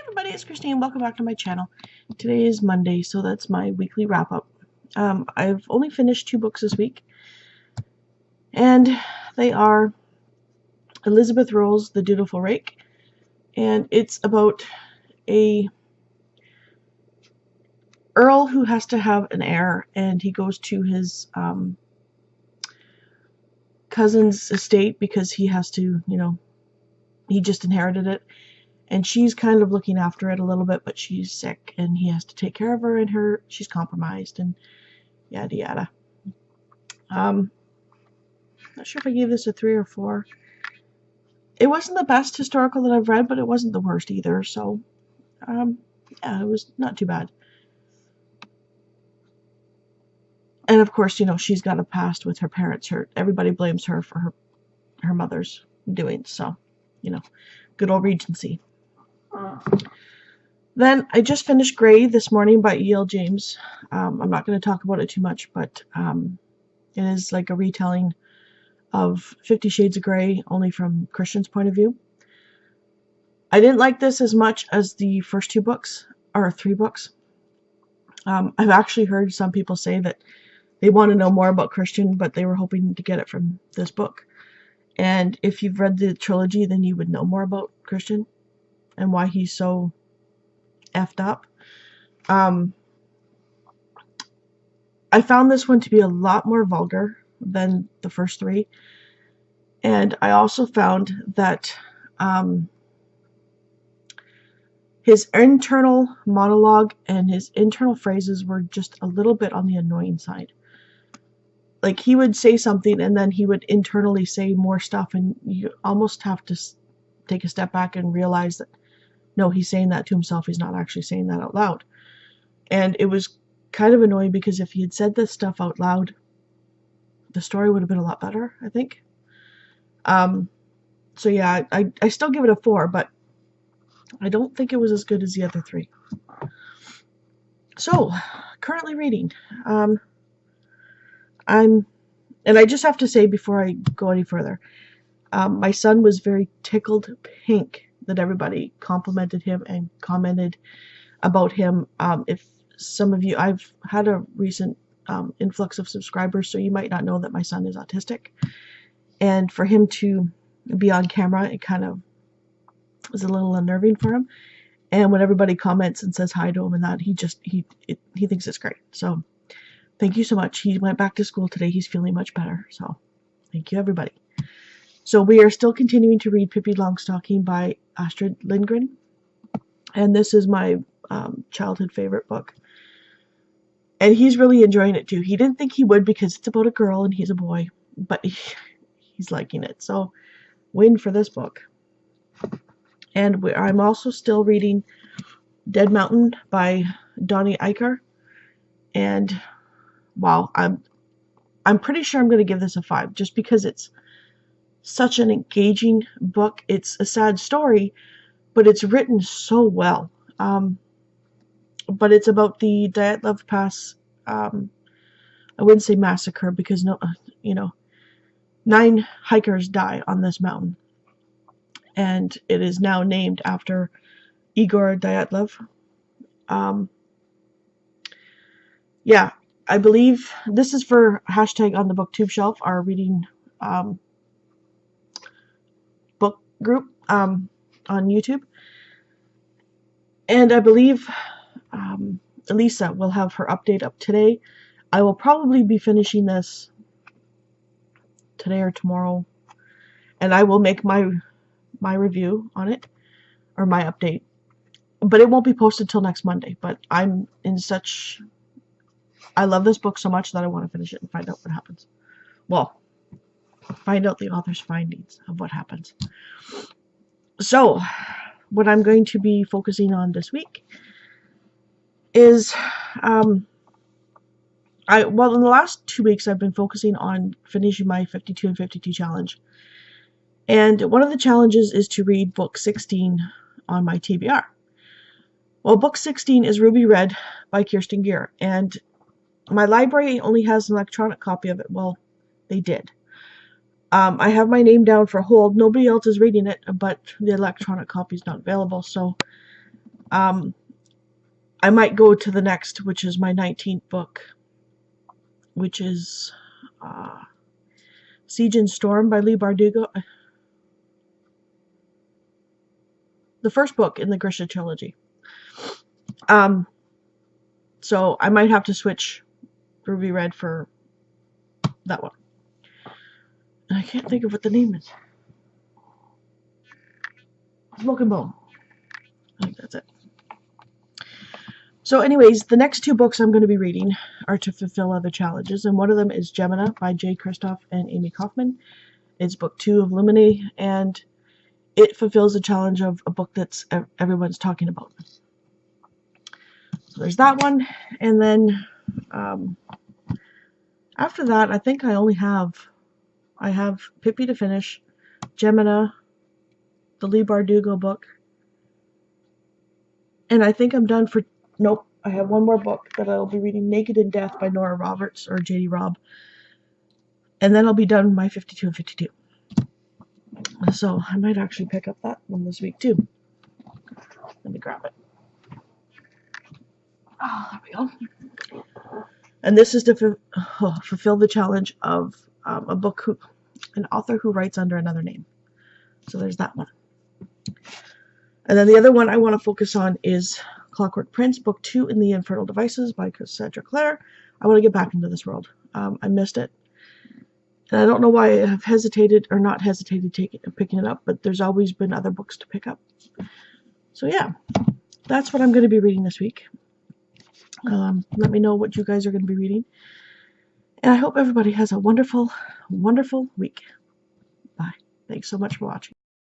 everybody, it's Christine. Welcome back to my channel. Today is Monday, so that's my weekly wrap-up. I've only finished 2 books this week, and they are Elizabeth Roll's The Dutiful Rake, and it's about a earl who has to have an heir, and he goes to his cousin's estate because he has to, he just inherited it. And she's kind of looking after it a little bit, but she's sick, and he has to take care of her, and she's compromised, and yada yada. Not sure if I gave this a 3 or 4. It wasn't the best historical that I've read, but it wasn't the worst either, so yeah, it was not too bad. And of course, she's got a past with her parents. Everybody blames her for her mother's doings, so, good old Regency. Then I just finished Grey this morning by E.L. James. I'm not going to talk about it too much, but it is like a retelling of 50 Shades of Grey, only from Christian's point of view. I didn't like this as much as the first 2 books, or 3 books. I've actually heard some people say that they want to know more about Christian, but they were hoping to get it from this book. And if you've read the trilogy, then you would know more about Christian and why he's so effed up. I found this one to be a lot more vulgar than the first 3. And I also found that his internal monologue and his internal phrases were just a little bit on the annoying side. Like, he would say something and then he would internally say more stuff, and you almost have to take a step back and realize that no, he's saying that to himself. He's not actually saying that out loud. And it was kind of annoying because if he had said this stuff out loud, the story would have been a lot better, I think. So yeah, I still give it a 4, but I don't think it was as good as the other 3. So, currently reading. And I just have to say before I go any further, my son was very tickled pink that everybody complimented him and commented about him. If some of you, I've had a recent influx of subscribers, so you might not know that my son is autistic. And for him to be on camera, it kind of was a little unnerving for him. And when everybody comments and says hi to him and that, he thinks it's great. So thank you so much. He went back to school today. He's feeling much better. So thank you, everybody. So we are still continuing to read Pippi Longstocking by Astrid Lindgren. And this is my childhood favorite book. And he's really enjoying it too. He didn't think he would because it's about a girl and he's a boy. But he's liking it. So win for this book. And I'm also still reading Dead Mountain by Donnie Eicher. And wow, I'm pretty sure I'm going to give this a 5 just because it's such an engaging book. It's a sad story, but it's written so well. But it's about the Dyatlov Pass, I wouldn't say massacre because 9 hikers die on this mountain. And it is now named after Igor Dyatlov. Yeah, I believe this is for hashtag on the booktubeshelf, our reading book group on YouTube. And I believe Elisa will have her update up today. I will probably be finishing this today or tomorrow, and I will make my review on it, or my update, but it won't be posted till next Monday. But I love this book so much that I want to finish it and find out what happens. Well, find out the author's findings of what happens. So what I'm going to be focusing on this week is in the last 2 weeks I've been focusing on finishing my 52 and 52 challenge. And one of the challenges is to read book 16 on my TBR. Well, book 16 is Ruby Red by Kirsten Gier, and my library only has an electronic copy of it. Well, they did. I have my name down for hold. Nobody else is reading it, but the electronic copy is not available, so I might go to the next, which is my 19th book, which is Siege and Storm by Leigh Bardugo. The first book in the Grisha trilogy. So I might have to switch Ruby Red for that one. And I can't think of what the name is. Smoke and Bone. I think that's it. So anyways, the next 2 books I'm going to be reading are to fulfill other challenges, and one of them is Gemina by Jay Kristoff and Amy Kaufman. It's book 2 of Lumine, and it fulfills the challenge of a book that's everyone's talking about. So there's that one, and then after that, I think I have Pippi to finish, Gemina, the Leigh Bardugo book, and I think I'm done for. Nope, I have one more book that I'll be reading, Naked in Death by Nora Roberts or J.D. Robb, and then I'll be done with my 52 and 52. So I might actually pick up that one this week too. Let me grab it. Oh, there we go. And this is to fulfill the challenge of an author who writes under another name. So there's that one. And then the other one I want to focus on is Clockwork Prince, book 2 in the Infernal Devices by Cassandra Clare. I want to get back into this world. I missed it. And I don't know why I have hesitated or not hesitated picking it up, but there's always been other books to pick up. So yeah, that's what I'm going to be reading this week. Let me know what you guys are going to be reading. And I hope everybody has a wonderful, wonderful week. Bye. Thanks so much for watching.